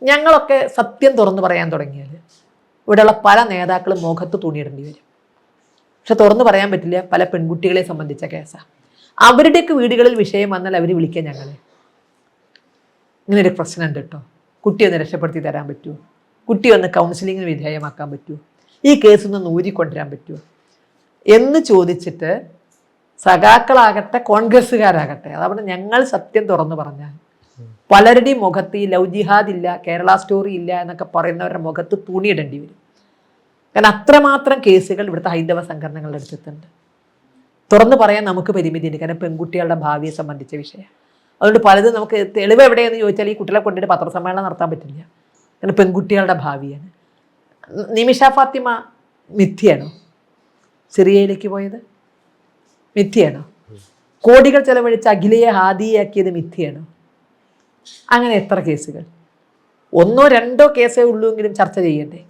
ഞങ്ങളൊക്കെ സത്യം തുറന്നു പറയാൻ തുടങ്ങിയാൽ ഇവിടെയുള്ള പല നേതാക്കളും മുഖത്ത് തുണിയിടേണ്ടി വരും. പക്ഷെ തുറന്നു പറയാൻ പറ്റില്ല, പല പെൺകുട്ടികളെ സംബന്ധിച്ച കേസാണ്. അവരുടെയൊക്കെ വീടുകളിൽ വിഷയം വന്നാൽ അവർ വിളിക്കുക ഞങ്ങളെ, ഇങ്ങനൊരു പ്രശ്നമുണ്ട് കേട്ടോ, കുട്ടിയെ ഒന്ന് രക്ഷപ്പെടുത്തി തരാൻ പറ്റുമോ, കുട്ടി ഒന്ന് കൗൺസിലിങ്ങിന് വിധേയമാക്കാൻ പറ്റുമോ, ഈ കേസിൽ നിന്ന് ഊരിക്കൊണ്ടുവരാൻ പറ്റുമോ എന്ന് ചോദിച്ചിട്ട് സഖാക്കളാകട്ടെ കോൺഗ്രസ്സുകാരാകട്ടെ, അതവിടെ ഞങ്ങൾ സത്യം തുറന്നു പറഞ്ഞാൽ പലരുടെയും മുഖത്ത് ഈ ലവ് ജിഹാദ് ഇല്ല, കേരള സ്റ്റോറി ഇല്ല എന്നൊക്കെ പറയുന്നവരുടെ മുഖത്ത് തുണിയിടേണ്ടി വരും. കാരണം അത്രമാത്രം കേസുകൾ ഇവിടുത്തെ ഹൈന്ദവ സംഘടനകളുടെ അടുത്തുണ്ട്. തുറന്നു പറയാൻ നമുക്ക് പരിമിതിയുണ്ട്, കാരണം പെൺകുട്ടികളുടെ ഭാവിയെ സംബന്ധിച്ച വിഷയം. അതുകൊണ്ട് പലതും നമുക്ക് തെളിവ് എവിടെയെന്ന് ചോദിച്ചാൽ ഈ കുട്ടികളെ കൊണ്ടിട്ട് പത്രസമ്മേളനം നടത്താൻ പറ്റില്ല, കാരണം പെൺകുട്ടികളുടെ ഭാവിയാണ്. നിമിഷ ഫാത്തിമ മിഥ്യയാണോ? സിറിയയിലേക്ക് പോയത് മിഥ്യയാണോ? കോടികൾ ചെലവഴിച്ച് അഖിലയെ ഹാദിയാക്കിയത് മിഥ്യയാണോ? അങ്ങനെ എത്ര കേസുകൾ? 1 2 കേസേ ഉള്ളൂ എങ്കിലും ചർച്ച ചെയ്യണ്ടേ?